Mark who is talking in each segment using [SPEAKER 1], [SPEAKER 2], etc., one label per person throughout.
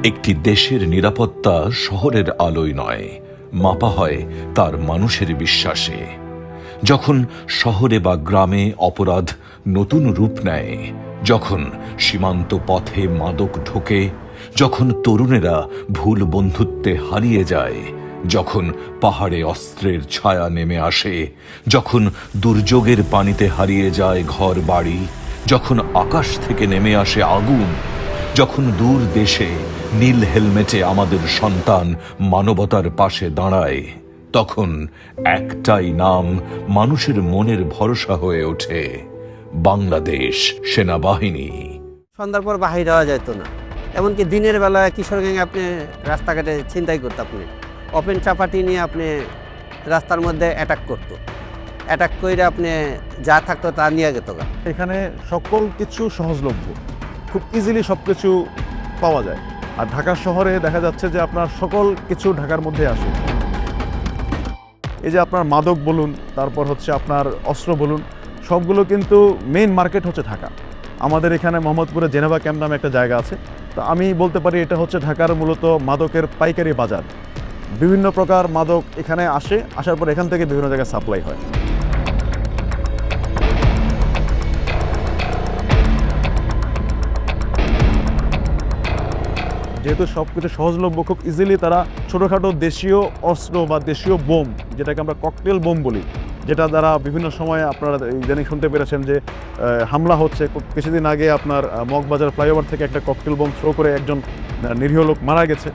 [SPEAKER 1] একটি দেশের নিরাপত্তা শহরের আলোয় নয়, মাপা হয় তার মানুষের বিশ্বাসে। যখন শহরে বা গ্রামে অপরাধ নতুন রূপ নেয়, যখন সীমান্ত পথে মাদক ঢোকে, যখন তরুণেরা ভুল বন্ধুত্বে হারিয়ে যায়, যখন পাহাড়ে অস্ত্রের ছায়া নেমে আসে, যখন দুর্যোগের পানিতে হারিয়ে যায় ঘর বাড়ি, যখন আকাশ থেকে নেমে আসে আগুন, যখন দূর দেশে নীল হেলমেটে আমাদের সন্তান মানবতার পাশে দাঁড়ায়, তখন একটাই নাম মানুষের মনের ভরসা হয়ে ওঠে: বাংলাদেশ সেনাবাহিনী।
[SPEAKER 2] সন্ধ্যার পর বাহির হওয়া যেত না। এমনকি দিনের বেলা কিশোরগঞ্জে আপনি রাস্তাঘাটে ছিনতাই করতো, আপনি ওপেন চাপাটি নিয়ে আপনি রাস্তার মধ্যে অ্যাটাক করতো, অ্যাটাক করে আপনি যা থাকতো তা নিয়ে যেত।
[SPEAKER 3] এখানে সকল কিছু সহজলভ্য, খুব ইজিলি সব কিছু পাওয়া যায়। আর ঢাকা শহরে দেখা যাচ্ছে যে আপনার সকল কিছু ঢাকার মধ্যে আসে। এই যে আপনার মাদক বলুন, তারপর হচ্ছে আপনার অস্ত্র বলুন, সবগুলো কিন্তু মেইন মার্কেট হচ্ছে ঢাকা। আমাদের এখানে মোহাম্মদপুরে জেনেভা ক্যাম্প নামে একটা জায়গা আছে। তো আমি বলতে পারি এটা হচ্ছে ঢাকার মূলত মাদকের পাইকারি বাজার। বিভিন্ন প্রকার মাদক এখানে আসে, আসার পর এখান থেকে বিভিন্ন জায়গায় সাপ্লাই হয়। যেহেতু সব কিছু সহজলভ্য, খুব ইজিলি তারা ছোটোখাটো দেশীয় অস্ত্র বা দেশীয় বোম, যেটাকে আমরা ককটেল বোম বলি, যেটা দ্বারা বিভিন্ন সময়ে আপনারা ইদানিং শুনতে পেরেছেন যে হামলা হচ্ছে। কিছুদিন আগে আপনার মগবাজার ফ্লাইওভার থেকে একটা ককটেল বোম থ্রো করে একজন নিরীহ লোক মারা গেছে।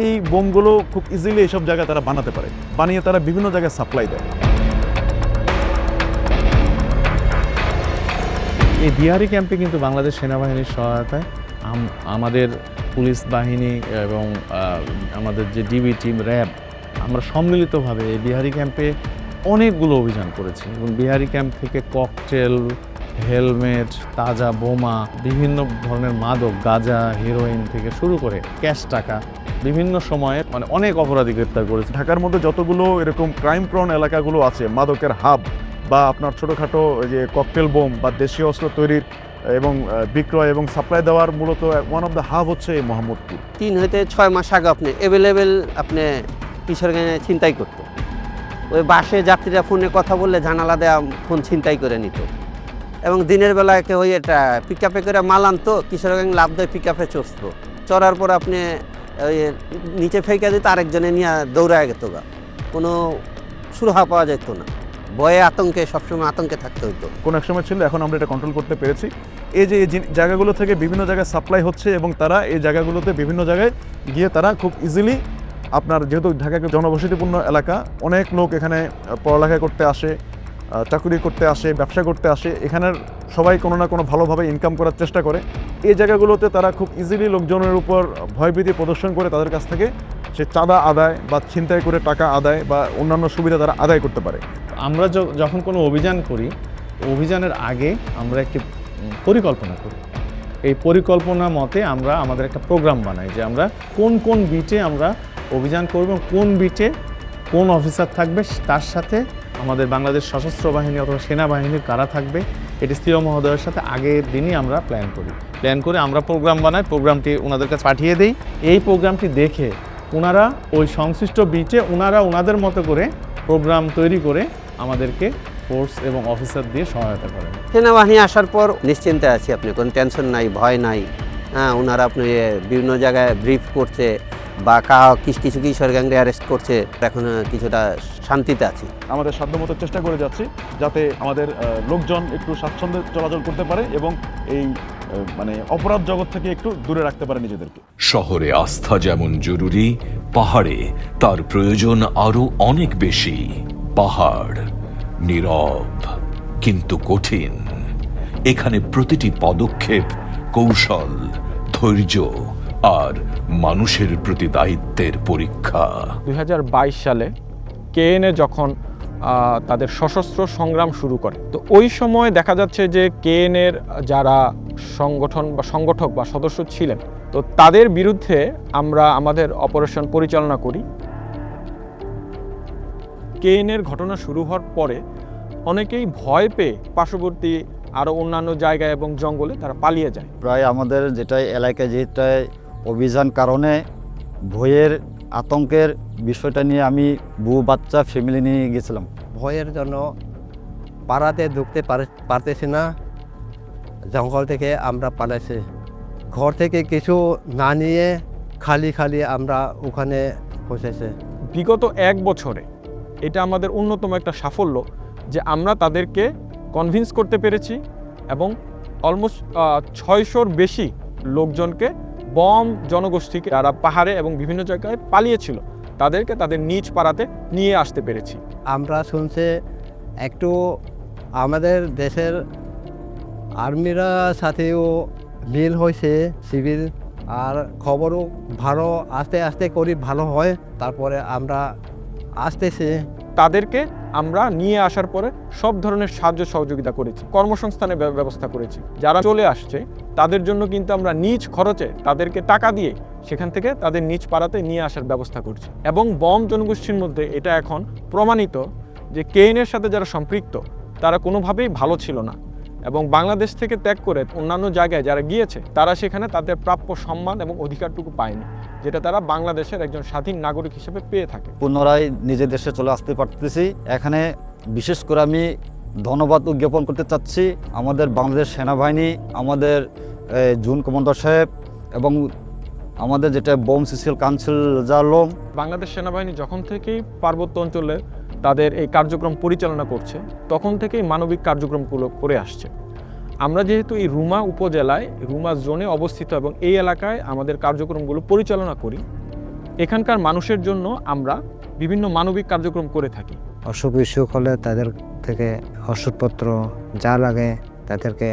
[SPEAKER 3] এই বোমগুলো খুব ইজিলি এইসব জায়গায় তারা বানাতে পারে, বানিয়ে তারা বিভিন্ন জায়গায় সাপ্লাই দেয়।
[SPEAKER 4] এই বিহারি ক্যাম্পে কিন্তু বাংলাদেশ সেনাবাহিনীর সহায়তায় আমাদের পুলিশ বাহিনী এবং আমাদের যে ডিবি টিম, র্যাব, আমরা সম্মিলিতভাবে এই বিহারি ক্যাম্পে অনেকগুলো অভিযান করেছি এবং বিহারি ক্যাম্প থেকে ককটেল, হেলমেট, তাজা বোমা, বিভিন্ন ধরনের মাদক, গাঁজা, হিরোইন থেকে শুরু করে ক্যাশ টাকা বিভিন্ন সময়ে অনেক অপরাধী গ্রেপ্তার করেছে।
[SPEAKER 3] ঢাকার মধ্যে যতগুলো এরকম ক্রাইম প্রন এলাকাগুলো আছে, মাদকের হাব বা আপনার ছোটোখাটো যে ককটেল বোম বা দেশীয় অস্ত্র তৈরির এবং বিক্রয় এবং সাপ্লাই দেওয়ার মূলত ওয়ান অফ দ্য হাব হচ্ছে এই মোহাম্মদপুর।
[SPEAKER 2] 3 হইতে 6 মাস আগে আপনি অ্যাভেলেবেল আপনি কিশোরগঞ্জে ছিনতাই করতো। ওই বাসে যাত্রীরা ফোনে কথা বললে জানালা দেওয়া ফোন ছিনতাই করে নিত। এবং দিনের বেলায় ওই এটা পিক আপে করে মাল আনতো, কিশোরগঞ্জ লাভ দেয় পিক আপে চড়তো, চড়ার পর আপনি ওই নিচে ফেঁকে দিত, আরেকজনে নিয়ে দৌড়ায় যেত, কোনো সুরাহা পাওয়া যেত না। ভয়ে আতঙ্কে সবসময় আতঙ্কে থাকতে হতো।
[SPEAKER 3] কোনো এক সময় ছিল, এখন আমরা এটা কন্ট্রোল করতে পেরেছি। এই যে জায়গাগুলো থেকে বিভিন্ন জায়গায় সাপ্লাই হচ্ছে এবং তারা এই জায়গাগুলোতে বিভিন্ন জায়গায় গিয়ে তারা খুব ইজিলি, আপনার যেহেতু ঢাকা জনবসতিপূর্ণ এলাকা, অনেক লোক এখানে পড়ালেখা করতে আসে, চাকরি করতে আসে, ব্যবসা করতে আসে, এখানের সবাই কোনো না কোনো ভালোভাবে ইনকাম করার চেষ্টা করে। এই জায়গাগুলোতে তারা খুব ইজিলি লোকজনের উপর ভয়ভীতি প্রদর্শন করে তাদের কাছ থেকে সে চাঁদা আদায় বা ছিনতাই করে টাকা আদায় বা অন্যান্য সুবিধা তারা আদায় করতে পারে।
[SPEAKER 4] আমরা যখন কোনো অভিযান করি, অভিযানের আগে আমরা একটি পরিকল্পনা করি। এই পরিকল্পনা মতে আমরা আমাদের একটা প্রোগ্রাম বানাই যে আমরা কোন কোন বিটে আমরা অভিযান করব, কোন বিটে কোন অফিসার থাকবে, তার সাথে আমাদের বাংলাদেশ সশস্ত্র বাহিনী অথবা সেনাবাহিনীর কারা থাকবে, এটি সিও মহোদয়ের সাথে আগের দিনই আমরা প্ল্যান করে আমরা প্রোগ্রাম বানাই, প্রোগ্রামটি ওনাদের কাছে পাঠিয়ে দিই। এই প্রোগ্রামটি দেখে ওনারা ওই সংশ্লিষ্ট বিটে ওনাদের মতো করে প্রোগ্রাম তৈরি করে আমাদেরকে ফোর্স এবং অফিসার দিয়ে সহায়তা করেন।
[SPEAKER 2] সেনাবাহিনী আসার পর নিশ্চিন্তে আছি, আপনি কোনো টেনশন নাই, ভয় নাই। হ্যাঁ, ওনারা আপনি বিভিন্ন জায়গায় ব্রিফ করছে বা কিছু কিশোরগঞ্জে অ্যারেস্ট করছে, এখন কিছুটা শান্তিতে আছি।
[SPEAKER 3] আমাদের সাধ্যমতো চেষ্টা করে যাচ্ছি যাতে আমাদের লোকজন একটু স্বাচ্ছন্দ্যে চলাচল করতে পারে এবং এই অপরাধ জগৎ থেকে একটু দূরে রাখতে পারে নিজেদেরকে।
[SPEAKER 1] শহরে আস্থা যেমন জরুরি, পাহাড়ে তার প্রয়োজন আরো অনেক বেশি। পাহাড় নীরব কিন্তু কঠিন। এখানে প্রতিটি পদক্ষেপ কৌশল, ধৈর্য আর মানুষের প্রতি দায়িত্বের পরীক্ষা।
[SPEAKER 5] 2022 সালে কেএনএ যখন তাদের সশস্ত্র সংগ্রাম শুরু করে, তো ওই সময় দেখা যাচ্ছে যে কেএনএর যারা সংগঠক বা সদস্য ছিলেন, তো তাদের বিরুদ্ধে আমরা আমাদের অপারেশন পরিচালনা করি। কেএনএর ঘটনা শুরু হওয়ার পরে অনেকেই ভয় পেয়ে পার্শ্ববর্তী আরও অন্যান্য জায়গায় এবং জঙ্গলে তারা পালিয়ে যায়।
[SPEAKER 6] প্রায় আমাদের যেটাই এলাকায় যেটাই অভিযান কারণে ভয়ের আতঙ্কের বিষয়টা নিয়ে আমি বউ বাচ্চা ফ্যামিলি নিয়ে গেছিলাম।
[SPEAKER 7] ভয়ের জন্য পাড়াতে ঢুকতে পারতেছি না, জঙ্গল থেকে আমরা পালাইছি। ঘর থেকে কিছু না নিয়ে খালি খালি আমরা ওখানে পৌঁছেছি।
[SPEAKER 5] বিগত 1 বছরে এটা আমাদের অন্যতম একটা সাফল্য যে আমরা তাদেরকে কনভিন্স করতে পেরেছি এবং অলমোস্ট 600-র বেশি লোকজনকে বম জনগোষ্ঠীকে যারা পাহাড়ে এবং বিভিন্ন জায়গায় পালিয়েছিল তাদেরকে তাদের নিজ পাড়াতে নিয়ে আসতে পেরেছি।
[SPEAKER 7] আমরা শুনছি একটু আমাদের দেশের আর্মিরা সাথেও মিল হয়েছে সিভিল, আর খবরও ভালো আস্তে আস্তে করি ভালো হয়। তারপরে আমরা আসতেছি।
[SPEAKER 5] তাদেরকে আমরা নিয়ে আসার পরে সব ধরনের সাহায্য সহযোগিতা করেছি, কর্মসংস্থানের ব্যবস্থা করেছি। যারা চলে আসছে তাদের জন্য কিন্তু আমরা নিজ খরচে তাদেরকে টাকা দিয়ে সেখান থেকে তাদের নিজ পাড়াতে নিয়ে আসার ব্যবস্থা করছি। এবং বম জনগোষ্ঠীর মধ্যে এটা এখন প্রমাণিত যে কেএনের সাথে যারা সম্পৃক্ত তারা কোনোভাবেই ভালো ছিল না এবং বাংলাদেশ থেকে ত্যাগ করে অন্যান্য জায়গায় যারা গিয়েছে তারা সেখানে তাদের প্রাপ্য সম্মান এবং অধিকারটুকু পায়নি, যেটা তারা বাংলাদেশের একজন স্বাধীন নাগরিক হিসেবে পেয়ে থাকে।
[SPEAKER 6] পুনরায় নিজের দেশে চলে আসতে পারতেছি। এখানে বিশেষ করে আমি ধন্যবাদ উজ্ঞাপন করতে চাচ্ছি আমাদের বাংলাদেশ সেনাবাহিনী, আমাদের জুন কমান্ডার সাহেব এবং আমাদের যেটা বোম সিসিএল কাউন্সিল জালম।
[SPEAKER 5] বাংলাদেশ সেনাবাহিনী যখন থেকেই পার্বত্য অঞ্চলে তাদের এই কার্যক্রম পরিচালনা করছে তখন থেকেই মানবিক কার্যক্রমগুলো করে আসছে। আমরা যেহেতু এই রুমা উপজেলায় রুমা জোনে অবস্থিত এবং এই এলাকায় আমাদের কার্যক্রমগুলো পরিচালনা করি, এখানকার মানুষের জন্য আমরা বিভিন্ন মানবিক কার্যক্রম করে থাকি।
[SPEAKER 8] অসুখ বিসুখ হলে তাদের থেকে ওষুধপত্র যা লাগে তাদেরকে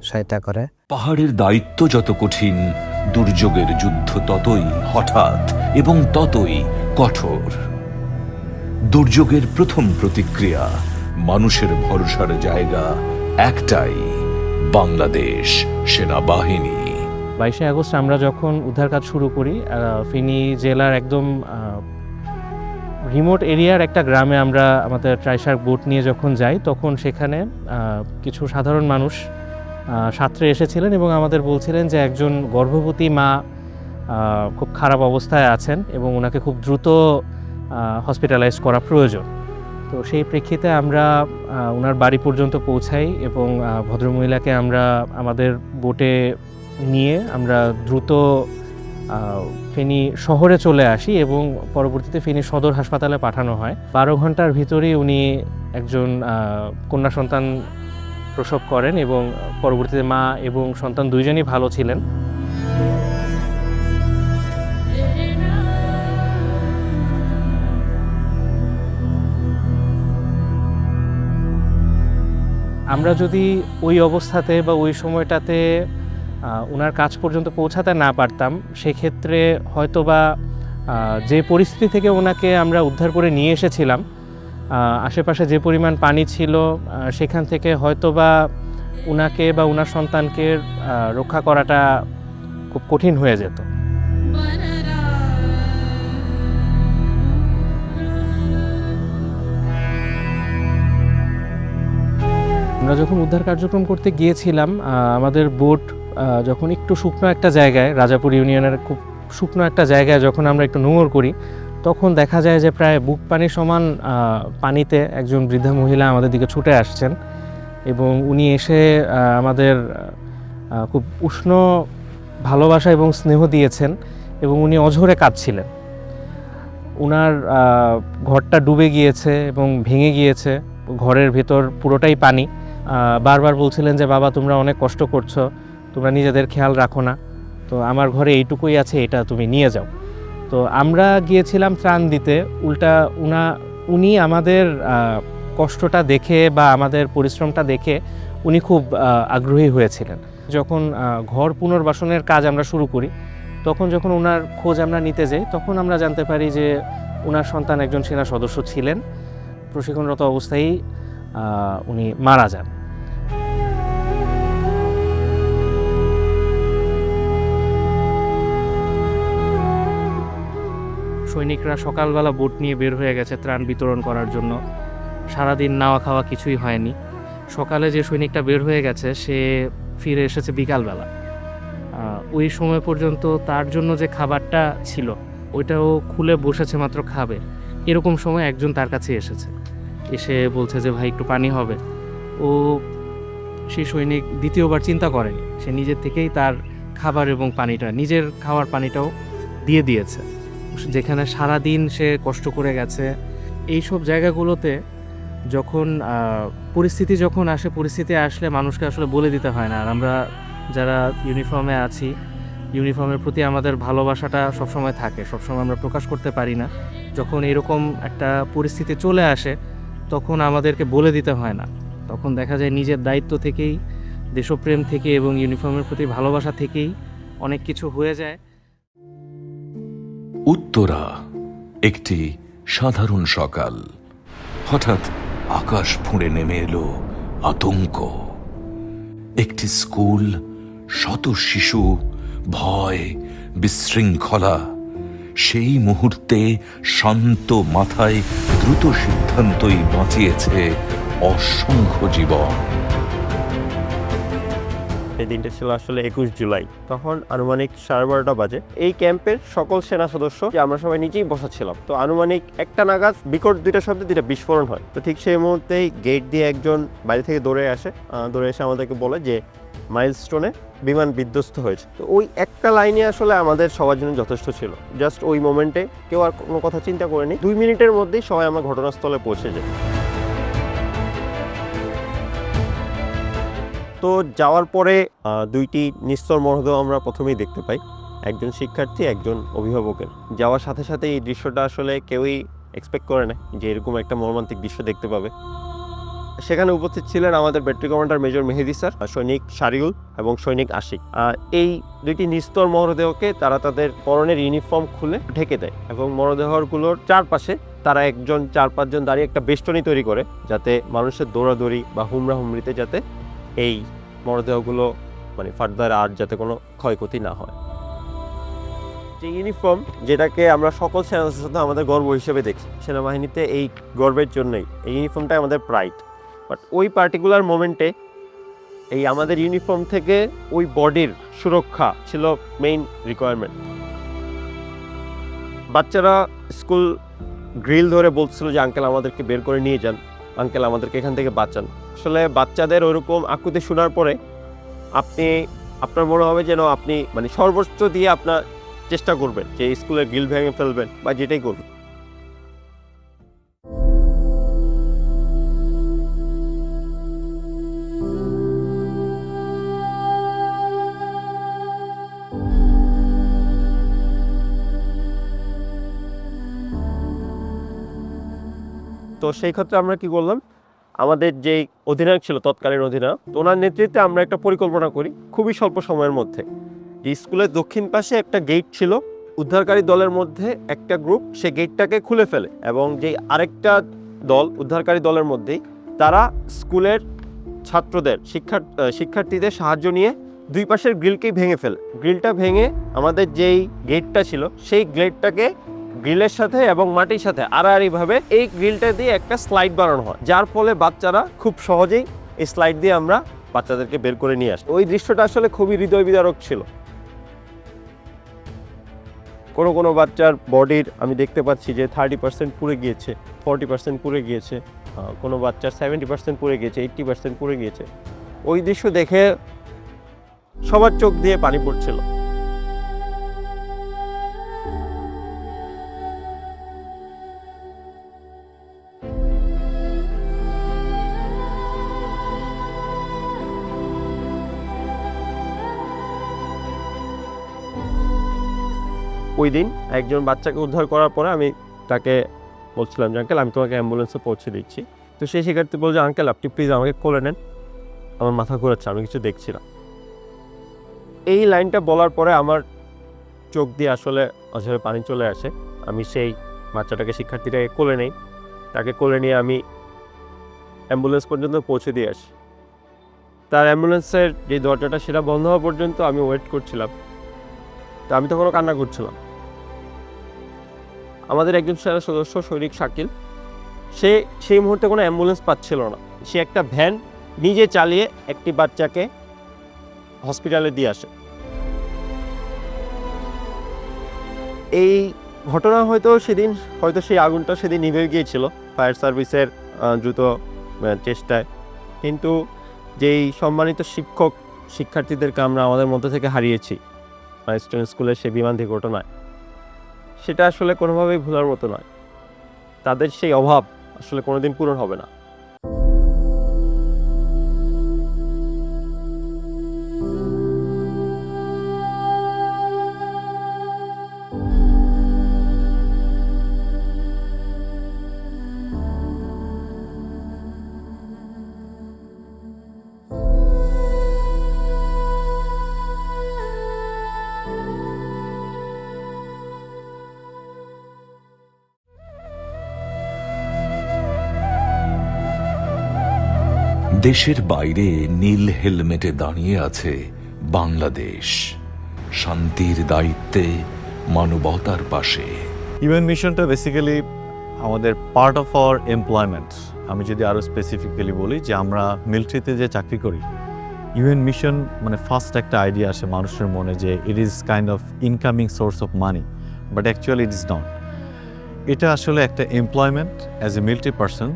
[SPEAKER 8] সহায়তা করে।
[SPEAKER 1] পাহাড়ের দায়িত্ব যত কঠিন, দুর্যোগের যুদ্ধ ততই হঠাৎ এবং ততই কঠোর। দুর্যোগের প্রথম প্রতিক্রিয়া, মানুষের ভরসার জায়গা একটাই, বাংলাদেশ সেনাবাহিনী।
[SPEAKER 9] 22শে আগস্ট আমরা যখন উদ্ধার কাজ শুরু করি, ফেনী জেলার একদম রিমোট এরিয়ার একটা গ্রামে আমরা আমাদের ট্রাইশার্ক বোট নিয়ে যখন যাই, তখন সেখানে কিছু সাধারণ মানুষ সাঁতরে এসেছিলেন এবং আমাদের বলছিলেন যে একজন গর্ভবতী মা খুব খারাপ অবস্থায় আছেন এবং ওনাকে খুব দ্রুত হসপিটালাইজ করা প্রয়োজন। তো সেই প্রেক্ষিতে আমরা ওনার বাড়ি পর্যন্ত পৌঁছাই এবং ভদ্রমহিলাকে আমরা আমাদের বোটে নিয়ে আমরা দ্রুত ফেনী শহরে চলে আসি এবং পরবর্তীতে ফেনী সদর হাসপাতালে পাঠানো হয়। 12 ঘন্টার ভিতরেই উনি একজন কন্যা সন্তান প্রসব করেন এবং পরবর্তীতে মা এবং সন্তান দুইজনই ভালো ছিলেন। আমরা যদি ওই অবস্থাতে বা ওই সময়টাতে ওনার কাজ পর্যন্ত পৌঁছাতে না পারতাম, সেক্ষেত্রে হয়তোবা যে পরিস্থিতি থেকে ওনাকে আমরা উদ্ধার করে নিয়ে এসেছিলাম, আশেপাশে যে পরিমাণ পানি ছিল সেখান থেকে হয়তোবা ওনাকে বা ওনার সন্তানকে রক্ষা করাটা খুব কঠিন হয়ে যেত। আমরা যখন উদ্ধার কার্যক্রম করতে গিয়েছিলাম, আমাদের বোট যখন একটু শুকনো একটা জায়গায়, রাজাপুর ইউনিয়নের খুব শুকনো একটা জায়গায় যখন আমরা একটু নোঙর করি, তখন দেখা যায় যে প্রায় বুক পানি সমান পানিতে একজন বৃদ্ধা মহিলা আমাদের দিকে ছুটে আসছেন এবং উনি এসে আমাদের খুব উষ্ণ ভালোবাসা এবং স্নেহ দিয়েছেন এবং উনি অঝরে কাঁদছিলেন। ওনার ঘরটা ডুবে গিয়েছে এবং ভেঙে গিয়েছে, ঘরের ভেতর পুরোটাই পানি। বারবার বলছিলেন যে বাবা, তোমরা অনেক কষ্ট করছো, তোমরা নিজেদের খেয়াল রাখো না, তো আমার ঘরে এইটুকুই আছে, এটা তুমি নিয়ে যাও। তো আমরা গিয়েছিলাম ত্রাণ দিতে, উল্টা উনি আমাদের কষ্টটা দেখে বা আমাদের পরিশ্রমটা দেখে উনি খুব আগ্রহী হয়েছিলেন। যখন ঘর পুনর্বাসনের কাজ আমরা শুরু করি, তখন যখন ওনার খোঁজ আমরা নিতে যাই, তখন আমরা জানতে পারি যে ওনার সন্তান একজন সেনা সদস্য ছিলেন। প্রশিক্ষণরত অবস্থায় উনি মারা যান। সৈনিকরা সকালবেলা বোট নিয়ে বের হয়ে গেছে ত্রাণ বিতরণ করার জন্য। সারাদিন নাওয়া খাওয়া কিছুই হয়নি। সকালে যে সৈনিকটা বের হয়ে গেছে সে ফিরে এসেছে বিকালবেলা। ওই সময় পর্যন্ত তার জন্য যে খাবারটা ছিল ওইটাও খুলে বসেছে মাত্র খাবে, এরকম সময় একজন তার কাছে এসেছে, এসে বলছে যে ভাই একটু পানি হবে। ও সেই সৈনিক দ্বিতীয়বার চিন্তা করেনি, সে নিজের থেকেই তার খাবার এবং পানিটা, নিজের খাওয়ার পানিটাও দিয়ে দিয়েছে। যেখানে সারাদিন সে কষ্ট করে গেছে, এই সব জায়গাগুলোতে যখন পরিস্থিতি যখন আসে, পরিস্থিতি আসলে মানুষকে আসলে বলে দিতে হয় না। আর আমরা যারা ইউনিফর্মে আছি, ইউনিফর্মের প্রতি আমাদের ভালোবাসাটা সবসময় থাকে, সবসময় আমরা প্রকাশ করতে পারি না। যখন এরকম একটা পরিস্থিতি চলে আসে তখন আমাদেরকে বলে দিতে হয় না, তখন দেখা যায় নিজের দায়িত্ব থেকেই, দেশপ্রেম থেকে এবং ইউনিফর্মের প্রতি ভালোবাসা থেকেই অনেক কিছু হয়ে যায়।
[SPEAKER 1] উত্তরা একটি সাধারণ সকাল। হঠাৎ আকাশ ফুঁড়ে নেমে এলো আতঙ্ক। একটি স্কুল, শত শিশু, ভয়, বিশৃঙ্খলা। সেই মুহূর্তে শান্ত মাথায় দ্রুত সিদ্ধান্তই বাঁচিয়েছে অসংখ্য জীবন।
[SPEAKER 10] এই দিনটা ছিল আসলে 21 জুলাই। তখন আনুমানিক 12:30 বাজে। এই ক্যাম্পের সকল সেনা সদস্য, আমরা সবাই নিচেই বসা ছিলাম। তো আনুমানিক 1টা নাগাদ বিকট 2টা শব্দে 2টা বিস্ফোরণ হয়। তো ঠিক সেই মুহূর্তেই গেট দিয়ে একজন বাইরে থেকে দৌড়ে এসে আমাদেরকে বলে যে মাইলস্টোনে বিমান বিধ্বস্ত হয়েছে। তো ওই একটা লাইনে আসলে আমাদের সবার জন্য যথেষ্ট ছিল। জাস্ট ওই মোমেন্টে কেউ আর কোনো কথা চিন্তা করেনি, 2 মিনিটের মধ্যেই সবাই আমরা ঘটনাস্থলে পৌঁছে যাই। তো যাওয়ার পরে 2টি নিস্তর মরদেহ আমরা প্রথমেই দেখতে পাই, একজন শিক্ষার্থী, একজন অভিভাবকের। যাওয়ার সাথে সাথে এই দৃশ্যটা আসলে কেউই এক্সপেক্ট করে না যে এরকম একটা মর্মান্তিক দৃশ্য দেখতে পাবে। সেখানে উপস্থিত ছিলেন আমাদের ব্যাটারি কমান্ডার মেজর মেহেদি স্যার, সৈনিক শারিউল এবং সৈনিক আশিক। এই 2টি নিস্তর মরদেহকে তারা তাদের পরনের ইউনিফর্ম খুলে ঢেকে দেয় এবং মরদেহগুলোর চারপাশে তারা 1-4-5 জন দাঁড়িয়ে একটা বেষ্টনী তৈরি করে, যাতে মানুষের দৌড়াদৌড়ি বা হুমড়িতে যাতে এই মরদেহগুলো ফার্দার আর যাতে কোনো ক্ষয়ক্ষতি না হয়। যে ইউনিফর্ম, যেটাকে আমরা সকল সেনাদের সাথে আমাদের গর্ব হিসেবে দেখি, সেনাবাহিনীতে এই গর্বের জন্যই এই ইউনিফর্মটাই আমাদের প্রাইড। বাট ওই পার্টিকুলার মোমেন্টে এই আমাদের ইউনিফর্ম থেকে ওই বডির সুরক্ষা ছিল মেইন রিকোয়ারমেন্ট। বাচ্চারা স্কুল গ্রিল ধরে বলছিল যে আঙ্কেল আমাদেরকে বের করে নিয়ে যান, আঙ্কেল আমাদেরকে এখান থেকে বাঁচান। আসলে বাচ্চাদের ওরকম আকুতি শোনার পরে আপনার মনে হবে যেন আপনি সর্বোচ্চ দিয়ে আপনার চেষ্টা করবেন যে স্কুলের গ্রিল ভেঙে ফেলবেন বা যেটাই করবেন। তো সেই ক্ষেত্রে আমরা কি করলাম, আমাদের যেই অধিনায়ক ছিল তৎকালীন অধিনায়ক, ওনার নেতৃত্বে আমরা একটা পরিকল্পনা করি খুবই স্বল্প সময়ের মধ্যে। যে স্কুলের দক্ষিণ পাশে একটা গেট ছিল, উদ্ধারকারী দলের মধ্যে একটা গ্রুপ সে গেটটাকে খুলে ফেলে এবং যেই আরেকটা দল উদ্ধারকারী দলের মধ্যেই তারা স্কুলের ছাত্রদের শিক্ষার্থীদের সাহায্য নিয়ে 2 পাশের গ্রিলকেই ভেঙে ফেলে। গ্রিলটা ভেঙে আমাদের যেই গেটটা ছিল সেই গেটটাকে গ্রিলের সাথে এবং মাটির সাথে আড়াআড়িভাবে এই গ্রিলটা দিয়ে একটা স্লাইড বানানো হয়, যার ফলে বাচ্চারা খুব সহজেই এই স্লাইড দিয়ে আমরা বাচ্চাদেরকে বের করে নিয়ে আসি। ওই দৃশ্যটা আসলে খুবই হৃদয় বিদারক ছিল। কোনো বাচ্চার বডির আমি দেখতে পাচ্ছি যে 30% পুড়ে গিয়েছে, 40% পুড়ে গিয়েছে, কোনো বাচ্চার 70% পুড়ে গিয়েছে, 80% পুড়ে গিয়েছে। ওই দৃশ্য দেখে সবার চোখ দিয়ে পানি পড়ছিল। ওই দিন একজন বাচ্চাকে উদ্ধার করার পরে আমি তাকে বলছিলাম যে আঙ্কেল আমি তোমাকে অ্যাম্বুলেন্সে পৌঁছে দিচ্ছি। তো সেই শিক্ষার্থী বলছে আঙ্কেল আপনি প্লিজ আমাকে কোলে নেন, আমার মাথা ঘোরাচ্ছে, আমি কিছু দেখছি না। এই লাইনটা বলার পরে আমার চোখ দিয়ে আসলে অঝরে পানি চলে আসে। আমি সেই বাচ্চাটাকে, শিক্ষার্থীটাকে কোলে নেই, তাকে কোলে নিয়ে আমি অ্যাম্বুলেন্স পর্যন্ত পৌঁছে দিয়ে আসি। তার অ্যাম্বুলেন্সের যে দরজাটা সেটা বন্ধ হওয়া পর্যন্ত আমি ওয়েট করছিলাম। তো আমি তখনও কান্না করছিলাম। আমাদের একজন সেনা সদস্য সৈনিক শাকিল, সে সেই মুহূর্তে কোনো অ্যাম্বুলেন্স পাচ্ছিল না, সে একটা ভ্যান নিজে চালিয়ে একটি বাচ্চাকে হসপিটালে দিয়ে আসে। এই ঘটনা হয়তো সেই আগুনটা সেদিন নিভে গিয়েছিল ফায়ার সার্ভিসের দ্রুত চেষ্টায়, কিন্তু যেই সম্মানিত শিক্ষার্থীদেরকে আমরা আমাদের মধ্যে থেকে হারিয়েছি স্টুডেন্ট স্কুলের সেই বিমান্তিক ঘটনায়, সেটা আসলে কোনোভাবেই ভোলার মতো নয়। তাদের সেই অভাব আসলে কোনোদিন পূরণ হবে না।
[SPEAKER 1] দেশের বাইরে নীল হেলমেটে দাঁড়িয়ে আছে বাংলাদেশ, শান্তির দায়িত্বে, মানবতার পাশে।
[SPEAKER 11] ইউএন মিশনটা বেসিক্যালি আমাদের পার্ট অফ আওয়ার এমপ্লয়মেন্ট। আমি যদি আরও স্পেসিফিক্যালি বলি যে আমরা মিলিটারিতে যে চাকরি করি, ইউএন মিশন মানে ফার্স্ট একটা আইডিয়া আসে মানুষের মনে যে it is kind of incoming source of money, but actually it is not. এটা আসলে একটা employment as a military person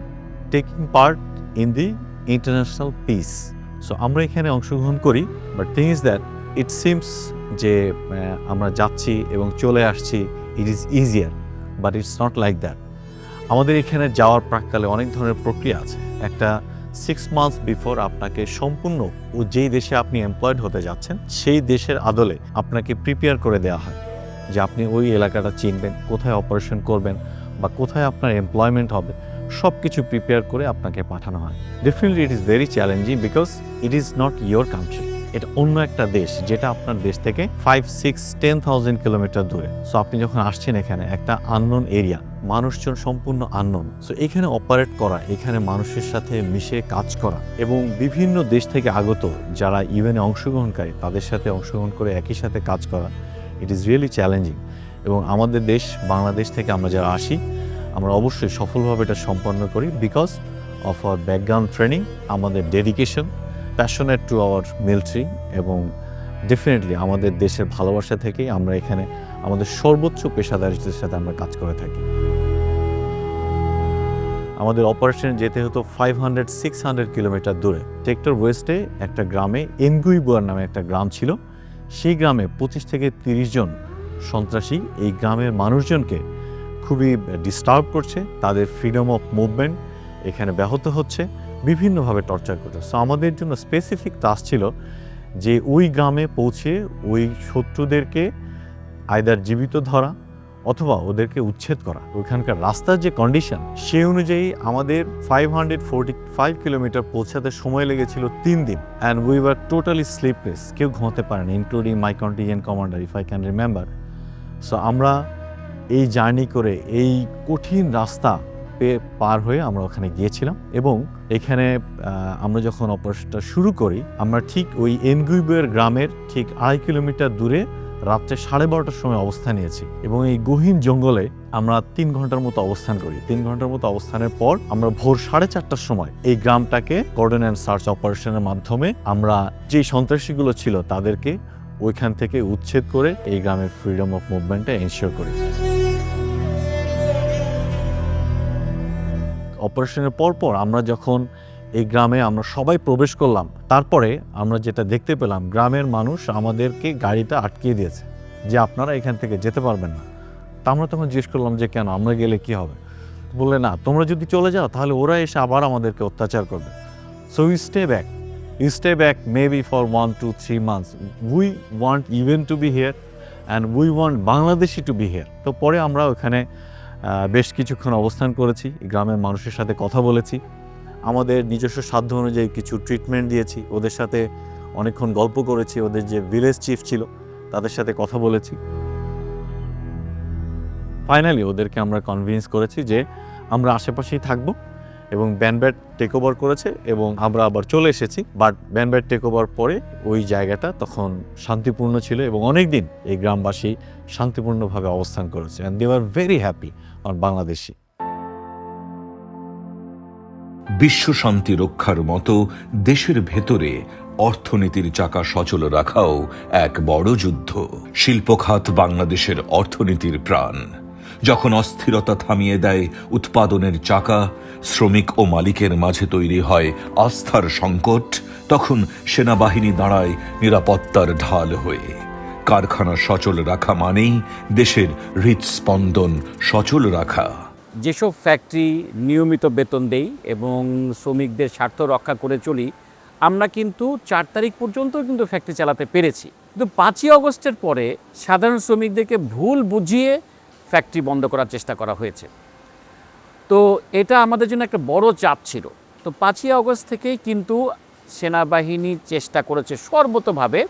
[SPEAKER 11] taking part in the international piece. So আমরা এখানে অংশগ্রহণ করি, but thing is that it seems যে আমরা যাচ্ছি এবং চলে আসছি, it is easier, but it's not like that. আমাদের এখানে যাওয়ার প্রাককালে অনেক ধরনের প্রক্রিয়া আছে। একটা 6 মান্থস বিফোর আপনাকে সম্পূর্ণ যেই দেশে আপনি এমপ্লয়েড হতে যাচ্ছেন সেই দেশের আদলে আপনাকে প্রিপেয়ার করে দেওয়া হয় যে আপনি ওই এলাকাটা চিনবেন, কোথায় অপারেশন করবেন বা কোথায় আপনার এমপ্লয়মেন্ট হবে, সব কিছু প্রিপেয়ার করে আপনাকে পাঠানো হয়। Definitely it is very challenging because it is not your country. এটা অন্য একটা দেশ যেটা আপনার দেশ থেকে 5, 6, 10,000 কিলোমিটার দূরে। সো আপনি যখন আসছেন এখানে একটা আননোন এরিয়া, মানুষজন সম্পূর্ণ আননোন। সো এখানে অপারেট করা, এখানে মানুষের সাথে মিশে কাজ করা এবং বিভিন্ন দেশ থেকে আগত যারা ইউএনে অংশগ্রহণকারী তাদের সাথে অংশগ্রহণ করে একই সাথে কাজ করা, ইট ইজ রিয়েলি চ্যালেঞ্জিং। এবং আমাদের দেশ বাংলাদেশ থেকে আমরা যারা আসি আমরা অবশ্যই সফলভাবে এটা সম্পন্ন করি because of our background training, আমাদের dedication, passionate to our military এবং ডেফিনেটলি আমাদের দেশের ভালোবাসা থেকেই আমরা এখানে আমাদের সর্বোচ্চ পেশাদারিত্বের সাথে আমরা কাজ করে থাকি। আমাদের অপারেশনে যেতে হতো 500-600 কিলোমিটার দূরে। সেক্টর ওয়েস্টে একটা গ্রামে এনগুইবুয়ার নামে একটা গ্রাম ছিল। সেই গ্রামে 25 থেকে 30 জন সন্ত্রাসী এই গ্রামের মানুষজনকে খুবই ডিস্টার্ব করছে, তাদের ফ্রিডম অফ মুভমেন্ট এখানে ব্যাহত হচ্ছে, বিভিন্নভাবে টর্চার করছে। সো আমাদের জন্য স্পেসিফিক টাস্ক ছিল যে ওই গ্রামে পৌঁছে ওই শত্রুদেরকে আইদার জীবিত ধরা অথবা ওদেরকে উচ্ছেদ করা। ওইখানকার রাস্তার যে কন্ডিশন সেই অনুযায়ী আমাদের 545 কিলোমিটার পৌঁছাতে সময় লেগেছিল 3 দিন and we were totally sleepless, কেউ ঘুমাতে পারেনি, including my contingent commander if I can remember. So আমরা এই জার্নি করে এই কঠিন রাস্তা পার হয়ে আমরা ওখানে গিয়েছিলাম এবং এখানে আমরা যখন অপারেশনটা শুরু করি আমরা ঠিক ওই এনগুইবের গ্রামের ঠিক 2.5 কিলোমিটার দূরে রাত্রে 12:30টার সময় অবস্থান নিয়েছি এবং এই গহীন জঙ্গলে আমরা 3 ঘন্টার মতো অবস্থান করি। 3 ঘন্টার মতো অবস্থানের পর আমরা ভোর 4:30টার সময় এই গ্রামটাকে কর্ডন অ্যান্ড সার্চ অপারেশনের মাধ্যমে আমরা যে সন্ত্রাসীগুলো ছিল তাদেরকে ওইখান থেকে উচ্ছেদ করে এই গ্রামের ফ্রিডম অফ মুভমেন্টটা এনশিওর করি। অপারেশনের পরপর আমরা যখন এই গ্রামে আমরা সবাই প্রবেশ করলাম, তারপরে আমরা যেটা দেখতে পেলাম গ্রামের মানুষ আমাদেরকে গাড়িটা আটকিয়ে দিয়েছে যে আপনারা এখান থেকে যেতে পারবেন না। তা আমরা তখন জিজ্ঞেস করলাম যে কেন, আমরা গেলে কি হবে? বললে না, তোমরা যদি চলে যাও তাহলে ওরা এসে আবার আমাদেরকে অত্যাচার করবে। So we stay back maybe for 1 to 3 months. We want even to be here and we want Bangladeshi to be here. তো পরে আমরা ওখানে বেশ কিছুক্ষণ অবস্থান করেছি, গ্রামের মানুষের সাথে কথা বলেছি, আমাদের নিজস্ব সাধ্য অনুযায়ী কিছু ট্রিটমেন্ট দিয়েছি, ওদের সাথে অনেকক্ষণ গল্প করেছি, ওদের যে ভিলেজ চিফ ছিল তাদের সাথে কথা বলেছি। ফাইনালি ওদেরকে আমরা কনভিন্স করেছি যে আমরা আশেপাশেই থাকবো এবং ব্যানব্যাট টেক ওভার করেছে এবং আমরা আবার চলে এসেছি। বাট ব্যানব্যাট টেক ওভার পরে ওই জায়গাটা তখন শান্তিপূর্ণ ছিল এবং অনেক দিন এই গ্রামবাসী শান্তিপূর্ণভাবে অবস্থান করেছে and they were very happy on Bangladeshi.
[SPEAKER 1] বিশ্ব শান্তি রক্ষার মতো দেশের ভেতরে অর্থনীতির চাকা সচল রাখাও এক বড় যুদ্ধ। শিল্প খাত বাংলাদেশের অর্থনীতির প্রাণ। যখন অস্থিরতা থামিয়ে দেয় উৎপাদনের চাকা, শ্রমিক ও মালিকের মাঝে তৈরি হয় আস্থার সংকট, তখন সেনাবাহিনী দাঁড়ায় নিরাপত্তার ঢাল হয়ে। কারখানা সচল রাখা মানেই দেশের হৃদস্পন্দন সচল রাখা।
[SPEAKER 12] যেসব ফ্যাক্টরি নিয়মিত বেতন দেই এবং শ্রমিকদের স্বার্থ রক্ষা করে চলি, আমরা কিন্তু 4 তারিখ পর্যন্ত কিন্তু ফ্যাক্টরি চালাতে পেরেছি। কিন্তু 5ই অগস্টের পরে সাধারণ শ্রমিকদেরকে ভুল বুঝিয়ে ফ্যাক্টরি বন্ধ করার চেষ্টা করা হয়েছে। তো এটা আমাদের জন্য একটা বড় চাপ ছিল। তো 5ই অগস্ট থেকেই কিন্তু সেনাবাহিনী চেষ্টা করেছে সর্বতোভাবে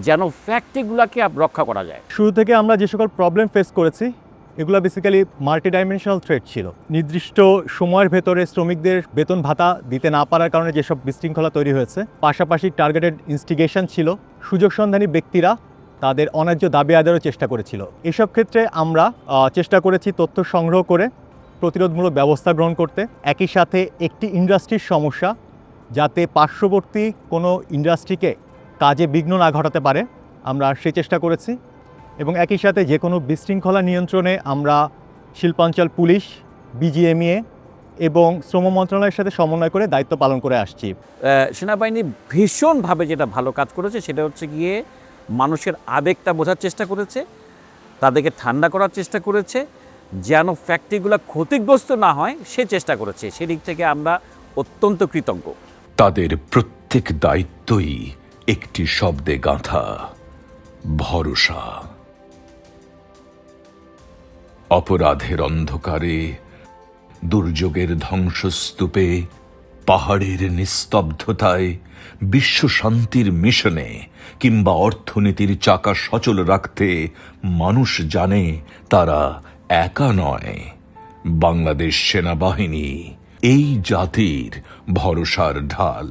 [SPEAKER 12] যেন ফ্যাক্টরিগুলোকে রক্ষা করা যায়।
[SPEAKER 3] শুরু থেকে আমরা যে সকল প্রবলেম ফেস করেছি এগুলো বেসিক্যালি মাল্টি ডাইমেনশনাল থ্রেট ছিল। নির্দিষ্ট সময়ের ভেতরে শ্রমিকদের বেতন ভাতা দিতে না পারার কারণে যেসব বিশৃঙ্খলা তৈরি হয়েছে, পাশাপাশি টার্গেটেড ইনস্টিগেশন ছিল, সুযোগ সন্ধানী ব্যক্তিরা তাদের অন্যায্য দাবি আদায়েরও চেষ্টা করেছিল। এসব ক্ষেত্রে আমরা চেষ্টা করেছি তথ্য সংগ্রহ করে প্রতিরোধমূলক ব্যবস্থা গ্রহণ করতে। একই সাথে একটি ইন্ডাস্ট্রির সমস্যা যাতে পার্শ্ববর্তী কোনো ইন্ডাস্ট্রিকে কাজে বিঘ্ন না ঘটাতে পারে, আমরা সেই চেষ্টা করেছি। এবং একই সাথে যে কোনো বিশৃঙ্খলা নিয়ন্ত্রণে আমরা শিল্পাঞ্চল পুলিশ, বিজিএমইএ এবং শ্রম মন্ত্রণালয়ের সাথে সমন্বয় করে দায়িত্ব পালন করে আসছি।
[SPEAKER 12] সেনাবাহিনী ভীষণভাবে যেটা ভালো কাজ করেছে সেটা হচ্ছে গিয়ে মানুষের আবেগটা বোঝার চেষ্টা করেছে, তাদেরকে ঠান্ডা করার চেষ্টা করেছে, যেন ফ্যাক্টরিগুলো ক্ষতিগ্রস্ত না হয় সে চেষ্টা করেছে। সেদিক থেকে আমরা অত্যন্ত কৃতজ্ঞ।
[SPEAKER 1] তাদের প্রত্যেক দায়িত্বই একটি শব্দে গাঁথা, ভরসা। অপরাধের অন্ধকারে, দুর্যোগের ধ্বংসস্তূপে, পাহাড়ের নিস্তব্ধতায়, বিশ্ব শান্তির মিশনে কিংবা অর্থনীতির চাকা সচল রাখতে মানুষ জানে তারা একা নয়। বাংলাদেশ সেনাবাহিনী এই জাতির ভরসার ঢাল।